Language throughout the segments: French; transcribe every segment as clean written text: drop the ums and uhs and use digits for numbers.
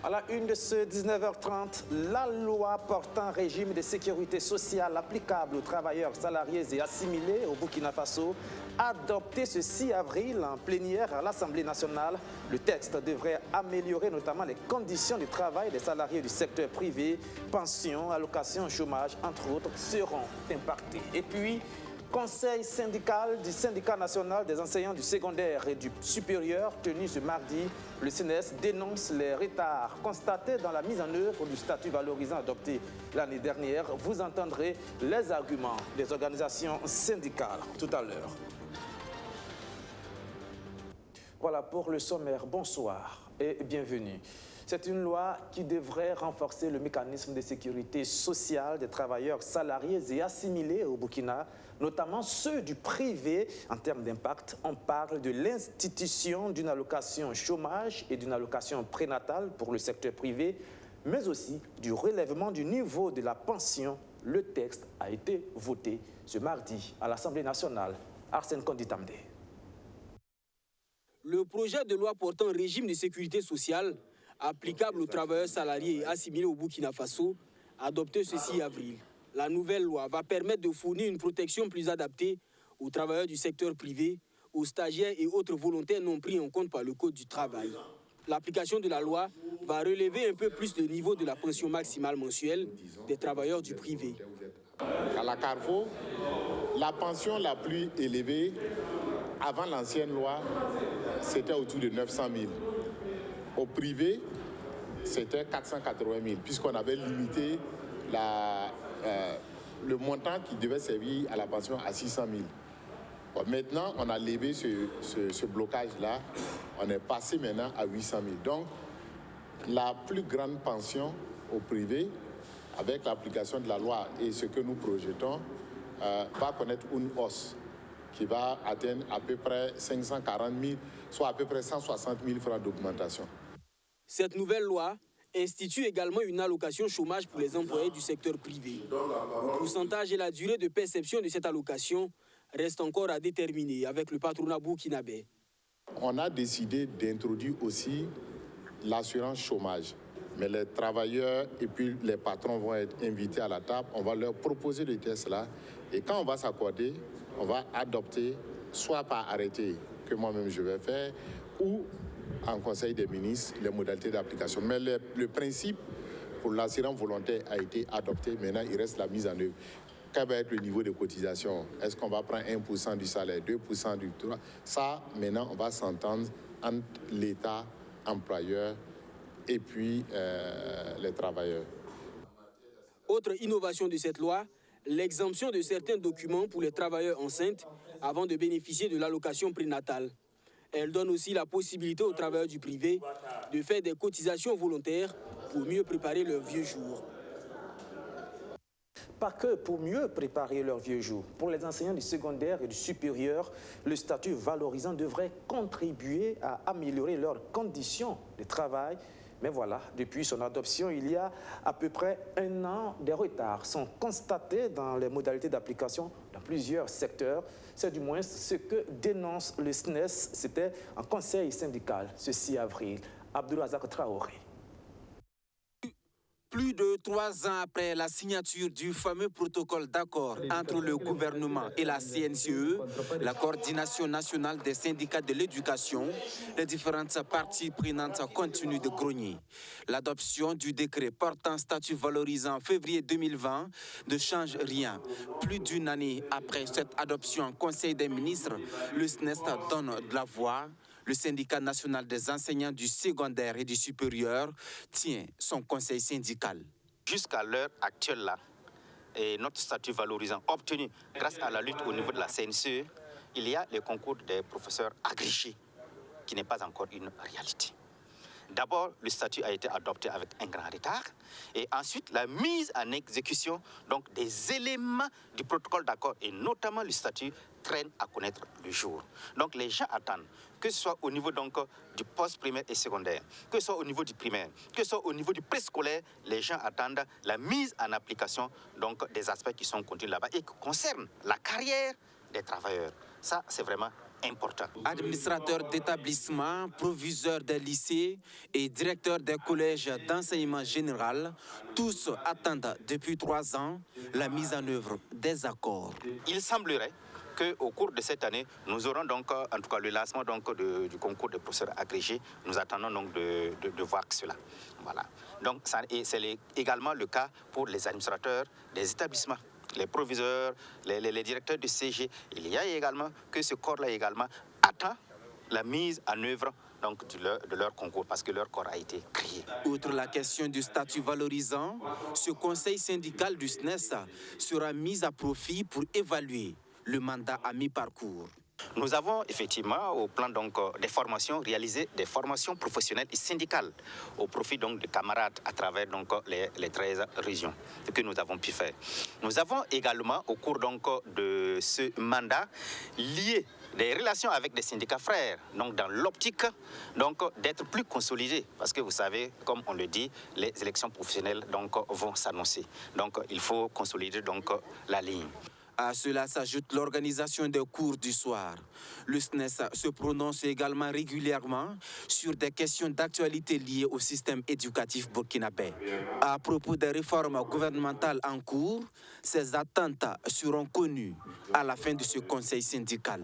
À la une de ce 19h30, la loi portant régime de sécurité sociale applicable aux travailleurs salariés et assimilés au Burkina Faso, adoptée ce 6 avril en plénière à l'Assemblée nationale. Le texte devrait améliorer notamment les conditions de travail des salariés du secteur privé. Pensions, allocations, chômage, entre autres, seront impactés. Et puis, Conseil syndical du syndicat national des enseignants du secondaire et du supérieur tenu ce mardi, le CNES dénonce les retards constatés dans la mise en œuvre du statut valorisant adopté l'année dernière. Vous entendrez les arguments des organisations syndicales tout à l'heure. Voilà pour le sommaire. Bonsoir et bienvenue. C'est une loi qui devrait renforcer le mécanisme de sécurité sociale des travailleurs salariés et assimilés au Burkina, notamment ceux du privé. En termes d'impact, on parle de l'institution d'une allocation chômage et d'une allocation prénatale pour le secteur privé, mais aussi du relèvement du niveau de la pension. Le texte a été voté ce mardi à l'Assemblée nationale. Arsène Konditamde. Le projet de loi portant régime de sécurité sociale applicable aux travailleurs salariés et assimilés au Burkina Faso, adopté ce 6 avril. La nouvelle loi va permettre de fournir une protection plus adaptée aux travailleurs du secteur privé, aux stagiaires et autres volontaires non pris en compte par le Code du travail. L'application de la loi va relever un peu plus le niveau de la pension maximale mensuelle des travailleurs du privé. À la Carrefour, la pension la plus élevée avant l'ancienne loi, c'était autour de 900 000. Au privé, c'était 480 000, puisqu'on avait limité le montant qui devait servir à la pension à 600 000. Bon, maintenant, on a levé ce blocage-là. On est passé maintenant à 800 000. Donc, la plus grande pension au privé, avec l'application de la loi et ce que nous projetons, va connaître une hausse qui va atteindre à peu près 540 000, soit à peu près 160 000 francs d'augmentation. Cette nouvelle loi institue également une allocation chômage pour les employés du secteur privé. Le pourcentage et la durée de perception de cette allocation restent encore à déterminer avec le patronat burkinabé. On a décidé d'introduire aussi l'assurance chômage. Mais les travailleurs et puis les patrons vont être invités à la table. On va leur proposer le test là. Et quand on va s'accorder, on va adopter, soit par arrêté que moi-même je vais faire, ou en Conseil des ministres, les modalités d'application. Mais le principe pour l'assurance volontaire a été adopté. Maintenant, il reste la mise en œuvre. Quel va être le niveau de cotisation? Est-ce qu'on va prendre 1% du salaire, 2% du 3%? Ça, maintenant, on va s'entendre entre l'État, employeur et puis les travailleurs. Autre innovation de cette loi, l'exemption de certains documents pour les travailleurs enceintes avant de bénéficier de l'allocation prénatale. Elle donne aussi la possibilité aux travailleurs du privé de faire des cotisations volontaires pour mieux préparer leurs vieux jours. Pas que pour mieux préparer leurs vieux jours. Pour les enseignants du secondaire et du supérieur, le statut valorisant devrait contribuer à améliorer leurs conditions de travail. Mais voilà, depuis son adoption, il y a à peu près 1 an, des retards sont constatés dans les modalités d'application dans plusieurs secteurs. C'est du moins ce que dénonce le SNES. C'était un conseil syndical ce 6 avril. Abdourazak Traoré. Plus de 3 ans après la signature du fameux protocole d'accord entre le gouvernement et la CNCE, la coordination nationale des syndicats de l'éducation, les différentes parties prenantes continuent de grogner. L'adoption du décret portant statut valorisant en février 2020 ne change rien. Plus d'une année après cette adoption en Conseil des ministres, le SNES donne de la voix. Le syndicat national des enseignants du secondaire et du supérieur tient son conseil syndical. Jusqu'à l'heure actuelle, là, et notre statut valorisant obtenu grâce à la lutte au niveau de la CNCE, il y a le concours des professeurs agrégés, qui n'est pas encore une réalité. D'abord, le statut a été adopté avec un grand retard, et ensuite la mise en exécution donc, des éléments du protocole d'accord, et notamment le statut, traîne à connaître le jour. Donc les gens attendent, que ce soit au niveau donc, du post-primaire et secondaire, que ce soit au niveau du primaire, que ce soit au niveau du préscolaire, les gens attendent la mise en application donc, des aspects qui sont contenus là-bas et qui concernent la carrière des travailleurs. Ça, c'est vraiment important. Administrateurs d'établissements, proviseurs des lycées et directeurs des collèges d'enseignement général, tous attendent depuis 3 ans la mise en œuvre des accords. Il semblerait qu'au cours de cette année, nous aurons donc, en tout cas, le lancement donc, du concours des professeurs agrégés. Nous attendons donc de voir cela. Voilà. Donc, c'est également le cas pour les administrateurs des établissements, les proviseurs, les directeurs de CG. Il y a également que ce corps-là également attend la mise en œuvre donc, de leur concours, parce que leur corps a été créé. Outre la question du statut valorisant, ce conseil syndical du SNES sera mis à profit pour évaluer le mandat à mi-parcours. Nous avons effectivement, au plan donc, des formations, réalisé des formations professionnelles et syndicales au profit donc, de camarades à travers donc, les 13 régions que nous avons pu faire. Nous avons également, au cours donc, de ce mandat, lié des relations avec des syndicats frères, donc dans l'optique d'être plus consolidés, parce que vous savez, comme on le dit, les élections professionnelles donc, vont s'annoncer. Donc il faut consolider donc, la ligne. À cela s'ajoute l'organisation des cours du soir. Le SNES se prononce également régulièrement sur des questions d'actualité liées au système éducatif burkinabé. À propos des réformes gouvernementales en cours, ces attentes seront connues à la fin de ce conseil syndical.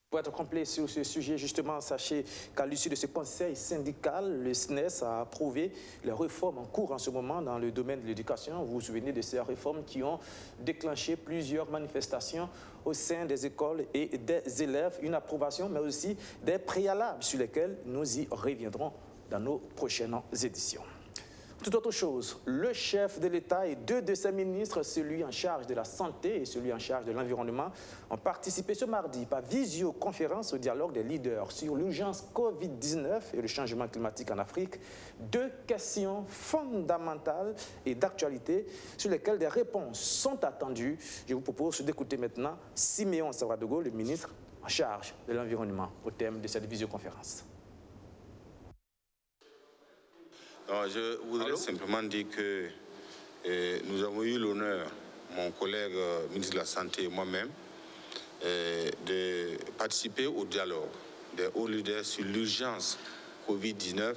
Pour être complet sur ce sujet, justement, sachez qu'à l'issue de ce conseil syndical, le SNES a approuvé les réformes en cours en ce moment dans le domaine de l'éducation. Vous vous souvenez de ces réformes qui ont déclenché plusieurs manifestations au sein des écoles et des élèves. Une approbation, mais aussi des préalables sur lesquels nous y reviendrons dans nos prochaines éditions. Tout autre chose, le chef de l'État et 2 de ses ministres, celui en charge de la santé et celui en charge de l'environnement, ont participé ce mardi par visioconférence au dialogue des leaders sur l'urgence Covid-19 et le changement climatique en Afrique. 2 questions fondamentales et d'actualité sur lesquelles des réponses sont attendues. Je vous propose d'écouter maintenant Siméon Savadogo, le ministre en charge de l'environnement, au thème de cette visioconférence. Alors, je voudrais simplement dire que nous avons eu l'honneur, mon collègue ministre de la Santé et moi-même, de participer au dialogue des hauts leaders sur l'urgence Covid-19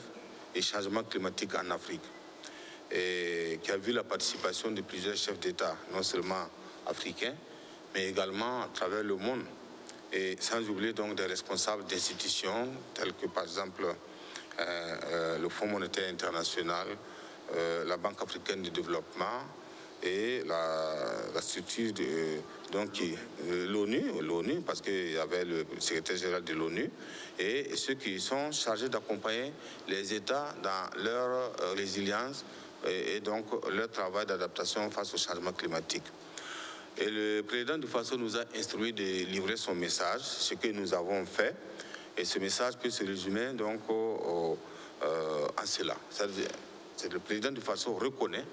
et changement climatique en Afrique, et qui a vu la participation de plusieurs chefs d'État, non seulement africains, mais également à travers le monde, et sans oublier donc des responsables d'institutions telles que par exemple le Fonds monétaire international, la Banque africaine de développement et la structure de l'ONU, parce qu'il y avait le secrétaire général de l'ONU, et ceux qui sont chargés d'accompagner les États dans leur résilience et donc leur travail d'adaptation face au changement climatique. Et le président du FASO nous a instruit de livrer son message, ce que nous avons fait. Et ce message peut se résumer donc en cela. C'est le président du FASO reconnaît,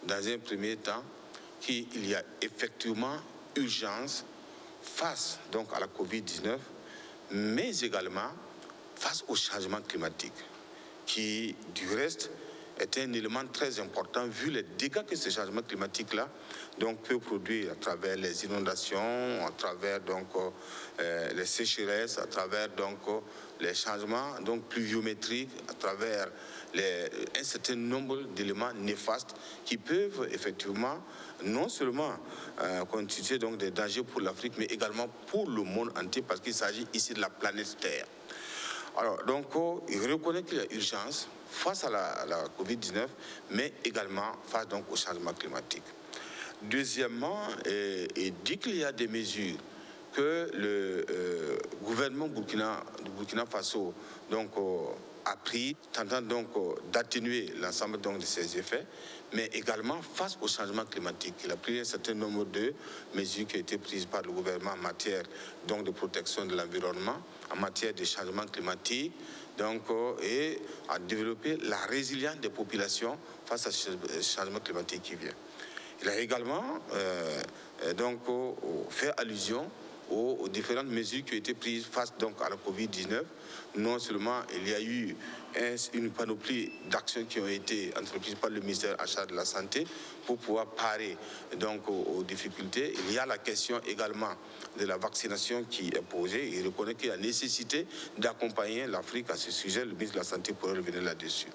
dans un premier temps, qu'il y a effectivement urgence face donc à la Covid-19, mais également face au changement climatique, qui du reste est un élément très important vu les dégâts que ce changement climatique-là peut produire à travers les inondations, à travers les sécheresses, à travers les changements pluviométriques, à travers un certain nombre d'éléments néfastes qui peuvent effectivement non seulement constituer des dangers pour l'Afrique, mais également pour le monde entier, parce qu'il s'agit ici de la planète Terre. Alors, il reconnaît qu'il y a urgence face à la Covid-19, mais également face au changement climatique. Deuxièmement, il dit qu'il y a des mesures que le gouvernement du Burkina Faso a pris, tentant d'atténuer l'ensemble de ces effets, mais également face au changement climatique. Il a pris un certain nombre de mesures qui ont été prises par le gouvernement en matière de protection de l'environnement, en matière de changement climatique, et à développer la résilience des populations face à ce changement climatique qui vient. Il a également fait allusion aux différentes mesures qui ont été prises face donc à la Covid-19. Non seulement il y a eu une panoplie d'actions qui ont été entreprises par le ministère en charge de la Santé pour pouvoir parer donc aux difficultés. Il y a la question également de la vaccination qui est posée. Il reconnaît qu'il y a nécessité d'accompagner l'Afrique à ce sujet. Le ministre de la Santé pourrait revenir là-dessus.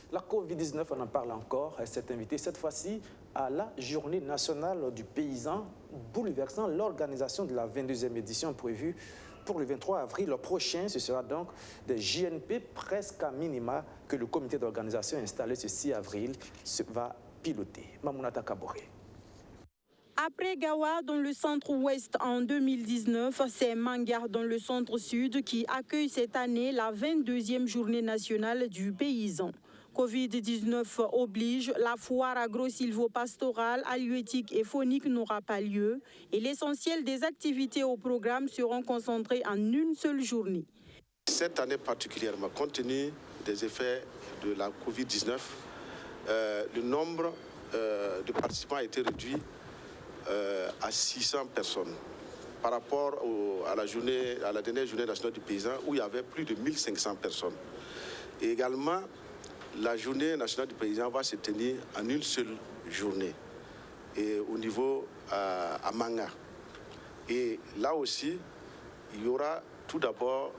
La Covid-19, on en parle encore. Elle s'est invitée cette fois-ci à la Journée nationale du paysan, bouleversant l'organisation de la 22e édition prévue pour le 23 avril prochain. Ce sera donc des JNP presque à minima que le comité d'organisation installé ce 6 avril va piloter. Mamounata Kaboré. Après Gawa dans le centre-ouest en 2019, c'est Mangar dans le centre-sud qui accueille cette année la 22e journée nationale du paysan. Covid-19 oblige, la foire agro-silvopastorale, halieutique et faunique n'aura pas lieu et l'essentiel des activités au programme seront concentrées en une seule journée. Cette année particulièrement, compte tenu des effets de la Covid-19, le nombre de participants a été réduit à 600 personnes par rapport à la dernière journée nationale du paysan où il y avait plus de 1500 personnes. Et également, la journée nationale du paysan va se tenir en une seule journée et au niveau à Manga. Et là aussi, il y aura tout d'abord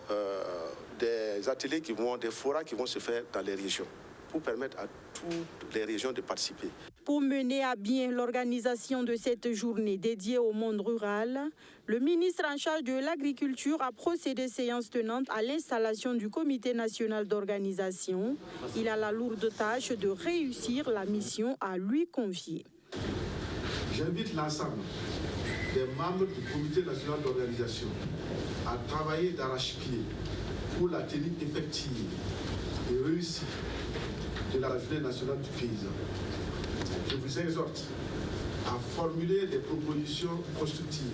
des ateliers des forats qui vont se faire dans les régions pour permettre à toutes les régions de participer. Pour mener à bien l'organisation de cette journée dédiée au monde rural, le ministre en charge de l'agriculture a procédé séance tenante à l'installation du comité national d'organisation. Il a la lourde tâche de réussir la mission à lui confier. J'invite l'ensemble des membres du comité national d'organisation à travailler d'arrache-pied pour la tenue effective et réussie de la journée nationale du paysan. Je vous exhorte à formuler des propositions constructives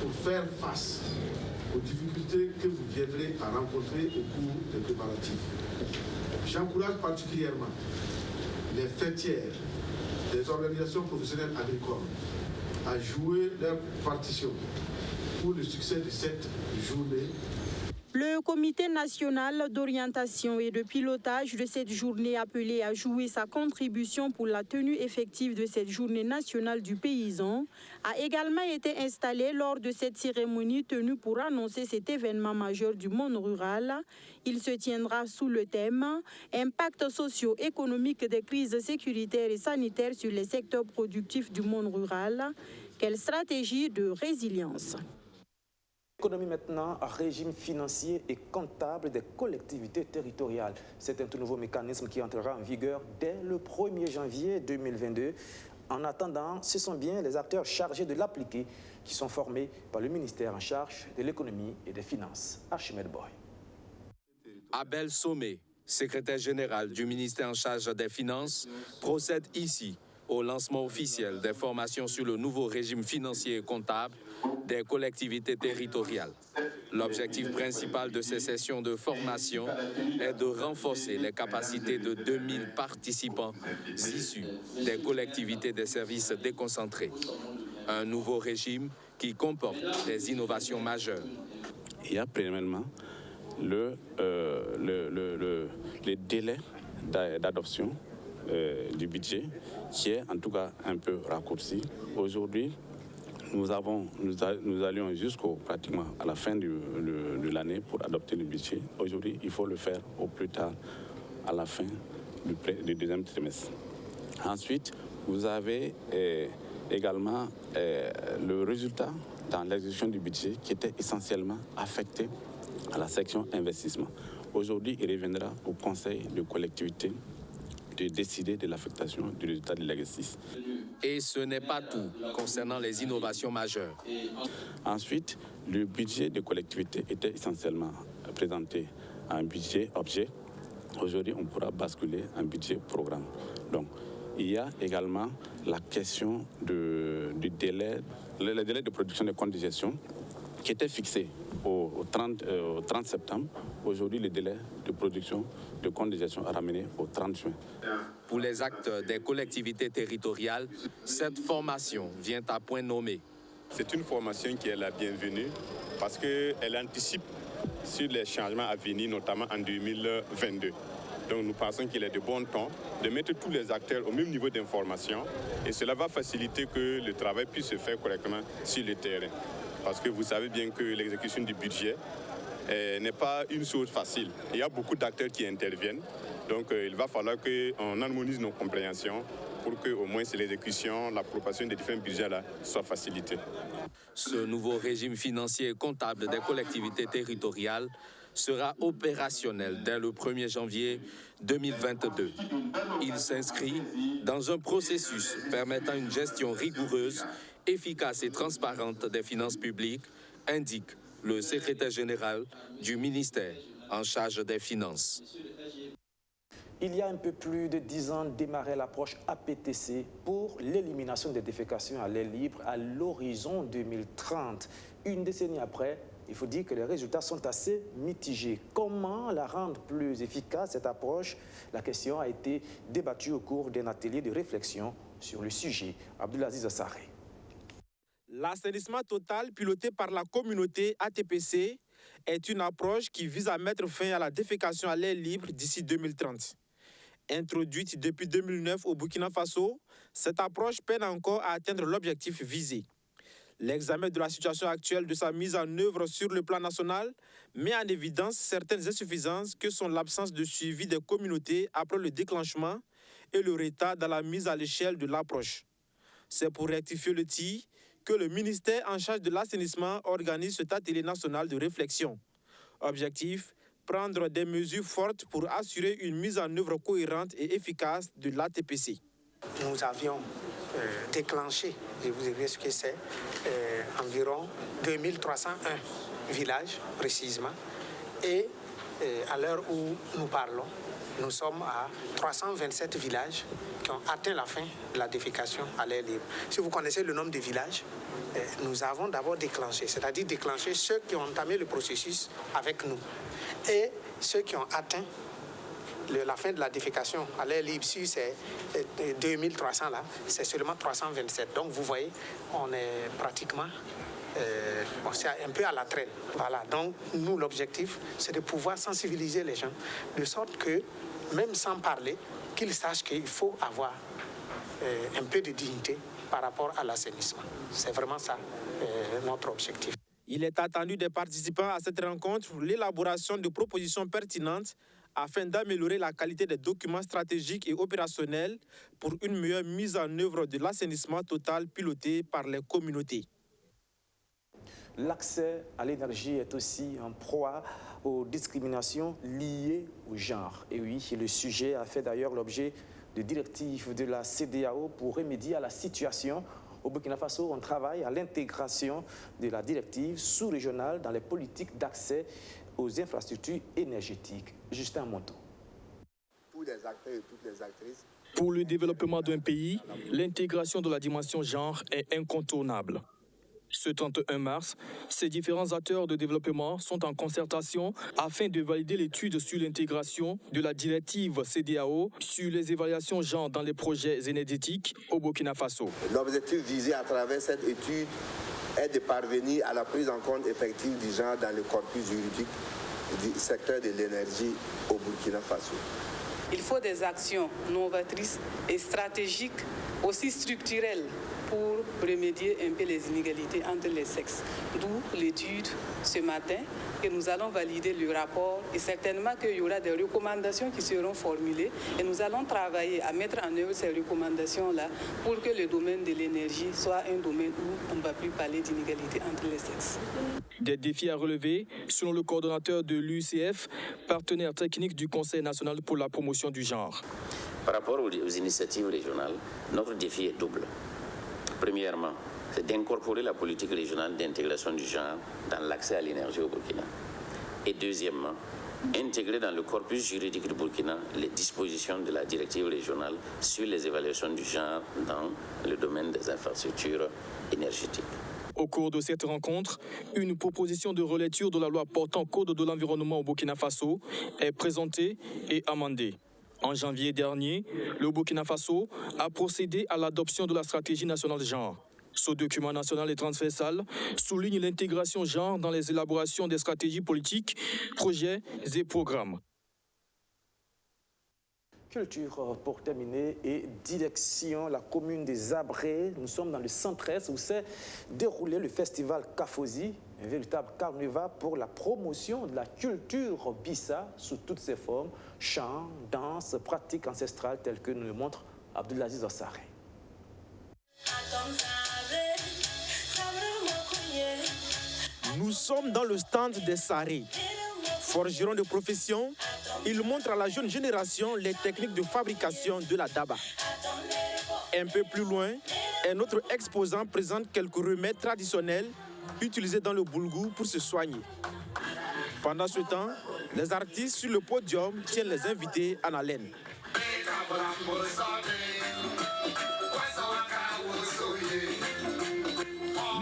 pour faire face aux difficultés que vous viendrez à rencontrer au cours des préparatifs. J'encourage particulièrement les fêtières des organisations professionnelles agricoles à jouer leur partition pour le succès de cette journée. Le comité national d'orientation et de pilotage de cette journée appelé à jouer sa contribution pour la tenue effective de cette journée nationale du paysan a également été installé lors de cette cérémonie tenue pour annoncer cet événement majeur du monde rural. Il se tiendra sous le thème « Impact socio-économique des crises sécuritaires et sanitaires sur les secteurs productifs du monde rural. Quelle stratégie de résilience ?» Économie maintenant, régime financier et comptable des collectivités territoriales. C'est un tout nouveau mécanisme qui entrera en vigueur dès le 1er janvier 2022. En attendant, ce sont bien les acteurs chargés de l'appliquer qui sont formés par le ministère en charge de l'économie et des finances. Archimède Boy. Abel Sommet, secrétaire général du ministère en charge des Finances, procède ici au lancement officiel des formations sur le nouveau régime financier et comptable des collectivités territoriales. L'objectif principal de ces sessions de formation est de renforcer les capacités de 2000 participants issus des collectivités des services déconcentrés. Un nouveau régime qui comporte des innovations majeures. Il y a premièrement les délais d'adoption du budget qui est en tout cas un peu raccourci. Aujourd'hui, nous allions pratiquement à la fin de l'année pour adopter le budget. Aujourd'hui, il faut le faire au plus tard à la fin du deuxième trimestre. Ensuite, vous avez également le résultat dans l'exécution du budget qui était essentiellement affecté à la section investissement. Aujourd'hui, il reviendra au Conseil de collectivité de décider de l'affectation du résultat de l'exercice. Et ce n'est pas tout concernant les innovations majeures. Ensuite, le budget de collectivité était essentiellement présenté à un budget objet. Aujourd'hui, on pourra basculer un budget programme. Donc, il y a également la question du délai, le délai de production des comptes de gestion qui était fixé au 30 septembre. Aujourd'hui, le délai de production de comptes de gestion est ramené au 30 juin. Pour les acteurs des collectivités territoriales, cette formation vient à point nommé. C'est une formation qui est la bienvenue parce qu'elle anticipe sur les changements à venir, notamment en 2022. Donc nous pensons qu'il est de bon temps de mettre tous les acteurs au même niveau d'information et cela va faciliter que le travail puisse se faire correctement sur le terrain. Parce que vous savez bien que l'exécution du budget n'est pas une chose facile. Il y a beaucoup d'acteurs qui interviennent, donc il va falloir qu'on harmonise nos compréhensions pour que au moins l'exécution, l'approbation des différents budgets là, soit facilitée. Ce nouveau régime financier et comptable des collectivités territoriales sera opérationnel dès le 1er janvier 2022. Il s'inscrit dans un processus permettant une gestion rigoureuse, efficace et transparente des finances publiques, indique le secrétaire général du ministère en charge des Finances. Il y a un peu plus de 10 ans, démarrait l'approche APTC pour l'élimination des défécations à l'air libre à l'horizon 2030. Une décennie après, il faut dire que les résultats sont assez mitigés. Comment la rendre plus efficace, cette approche? La question a été débattue au cours d'un atelier de réflexion sur le sujet. Abdulaziz Sarré. L'assainissement total piloté par la communauté ATPC est une approche qui vise à mettre fin à la défécation à l'air libre d'ici 2030. Introduite depuis 2009 au Burkina Faso, cette approche peine encore à atteindre l'objectif visé. L'examen de la situation actuelle de sa mise en œuvre sur le plan national met en évidence certaines insuffisances que sont l'absence de suivi des communautés après le déclenchement et le retard dans la mise à l'échelle de l'approche. C'est pour rectifier le tir que le ministère en charge de l'assainissement organise cet atelier national de réflexion. Objectif, prendre des mesures fortes pour assurer une mise en œuvre cohérente et efficace de l'ATPC. Nous avions déclenché, je vous dirai ce que c'est, environ 2301 villages précisément. Et à l'heure où nous parlons, nous sommes à 327 villages qui ont atteint la fin de la défécation à l'air libre. Si vous connaissez le nombre de villages, nous avons d'abord déclenché, c'est-à-dire déclenché ceux qui ont entamé le processus avec nous. Et ceux qui ont atteint la fin de la défécation à l'air libre, si c'est 2300 là, c'est seulement 327. Donc vous voyez, on est pratiquement, c'est un peu à la traîne. Voilà, donc nous l'objectif, c'est de pouvoir sensibiliser les gens, de sorte que, même sans parler, qu'ils sachent qu'il faut avoir un peu de dignité par rapport à l'assainissement. C'est vraiment ça notre objectif. Il est attendu des participants à cette rencontre l'élaboration de propositions pertinentes afin d'améliorer la qualité des documents stratégiques et opérationnels pour une meilleure mise en œuvre de l'assainissement total piloté par les communautés. L'accès à l'énergie est aussi en proie aux discriminations liées au genre. Et oui, le sujet a fait d'ailleurs l'objet de directives de la CEDEAO pour remédier à la situation. Au Burkina Faso, on travaille à l'intégration de la directive sous-régionale dans les politiques d'accès aux infrastructures énergétiques. Justin Monto. Tous les acteurs et toutes les actrices. Pour le développement d'un pays, l'intégration de la dimension genre est incontournable. Ce 31 mars, ces différents acteurs de développement sont en concertation afin de valider l'étude sur l'intégration de la directive CEDEAO sur les évaluations genre dans les projets énergétiques au Burkina Faso. L'objectif visé à travers cette étude est de parvenir à la prise en compte effective du genre dans le corpus juridique du secteur de l'énergie au Burkina Faso. Il faut des actions novatrices et stratégiques, aussi structurelles, pour remédier un peu les inégalités entre les sexes. D'où l'étude ce matin, que nous allons valider le rapport et certainement qu'il y aura des recommandations qui seront formulées et nous allons travailler à mettre en œuvre ces recommandations-là pour que le domaine de l'énergie soit un domaine où on ne va plus parler d'inégalité entre les sexes. Des défis à relever, selon le coordonnateur de l'UCF, partenaire technique du Conseil national pour la promotion du genre. Par rapport aux initiatives régionales, notre défi est double. Premièrement, c'est d'incorporer la politique régionale d'intégration du genre dans l'accès à l'énergie au Burkina. Et deuxièmement, intégrer dans le corpus juridique du Burkina les dispositions de la directive régionale sur les évaluations du genre dans le domaine des infrastructures énergétiques. Au cours de cette rencontre, une proposition de relecture de la loi portant code de l'environnement au Burkina Faso est présentée et amendée. En janvier dernier, le Burkina Faso a procédé à l'adoption de la stratégie nationale genre. Ce document national et transversal souligne l'intégration genre dans les élaborations des stratégies politiques, projets et programmes. Culture pour terminer et direction la commune des Abré. Nous sommes dans le centre-est où s'est déroulé le festival Kafozi, un véritable carnaval pour la promotion de la culture Bissa sous toutes ses formes, chants, danses, pratiques ancestrales telles que nous le montre Abdulaziz Ossare. Nous sommes dans le stand des Saré. Forgeron de profession, il montre à la jeune génération les techniques de fabrication de la daba. Un peu plus loin, un autre exposant présente quelques remèdes traditionnels utilisés dans le boulgou pour se soigner. Pendant ce temps, les artistes sur le podium tiennent les invités en haleine.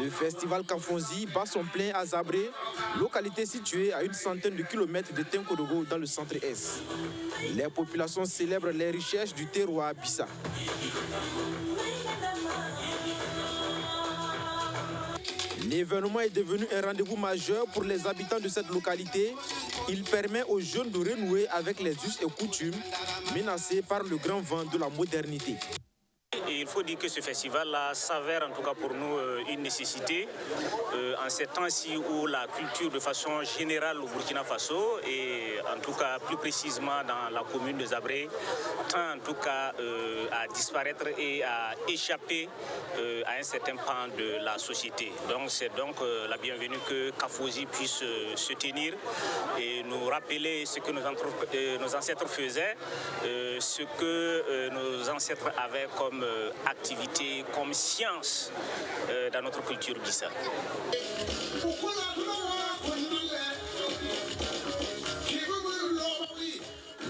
Le festival Kafonzi bat son plein à Zabré, localité située à une centaine de kilomètres de Tenkodogo dans le centre-est. Les populations célèbrent les richesses du terroir Bissa. L'événement est devenu un rendez-vous majeur pour les habitants de cette localité. Il permet aux jeunes de renouer avec les us et coutumes menacés par le grand vent de la modernité. Et il faut dire que ce festival-là s'avère en tout cas pour nous une nécessité en ces temps-ci où la culture de façon générale au Burkina Faso et en tout cas plus précisément dans la commune de Zabré tend en tout cas à disparaître et à échapper à un certain pan de la société. Donc c'est donc la bienvenue que Kafozi puisse se tenir et nous rappeler ce que nos ancêtres faisaient, ce que nos ancêtres avaient comme activité, comme science dans notre culture Bissa.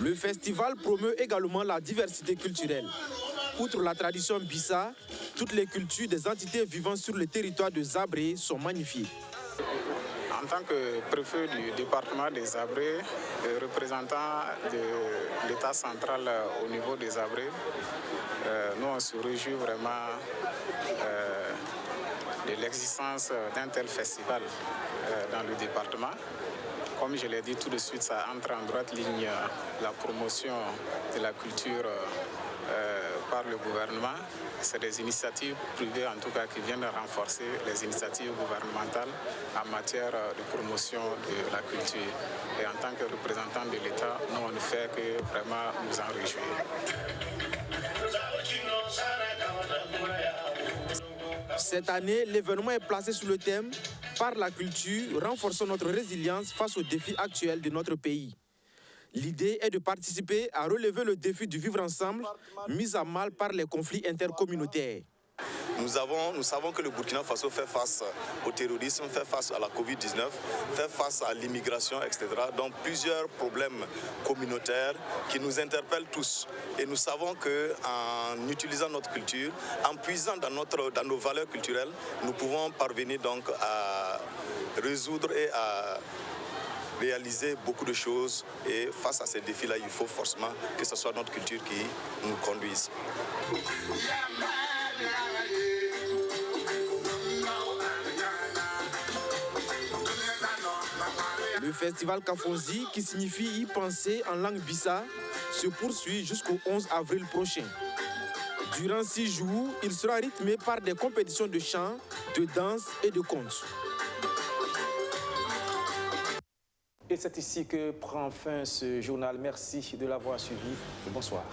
Le festival promeut également la diversité culturelle. Outre la tradition Bissa, toutes les cultures des entités vivant sur le territoire de Zabré sont magnifiées. En tant que préfet du département des Abré, représentant de l'État central au niveau des Abré, nous on se réjouit vraiment de l'existence d'un tel festival dans le département. Comme je l'ai dit tout de suite, ça entre en droite ligne la promotion de la culture par le gouvernement. C'est des initiatives privées en tout cas qui viennent renforcer les initiatives gouvernementales en matière de promotion de la culture. Et en tant que représentant de l'État, nous on ne fait que vraiment nous en réjouir. Cette année, l'événement est placé sous le thème « Par la culture, renforçons notre résilience face aux défis actuels de notre pays ». L'idée est de participer à relever le défi du vivre ensemble, mis à mal par les conflits intercommunautaires. Nous savons que le Burkina Faso fait face au terrorisme, fait face à la Covid-19, fait face à l'immigration, etc. Donc plusieurs problèmes communautaires qui nous interpellent tous. Et nous savons qu'en utilisant notre culture, en puisant dans nos valeurs culturelles, nous pouvons parvenir donc à résoudre et à réaliser beaucoup de choses. Et face à ces défis-là, il faut forcément que ce soit notre culture qui nous conduise. Le festival Kafonzi, qui signifie y penser en langue Bissa, se poursuit jusqu'au 11 avril prochain. Durant 6 jours, il sera rythmé par des compétitions de chant, de danse et de contes. Et c'est ici que prend fin ce journal. Merci de l'avoir suivi et bonsoir.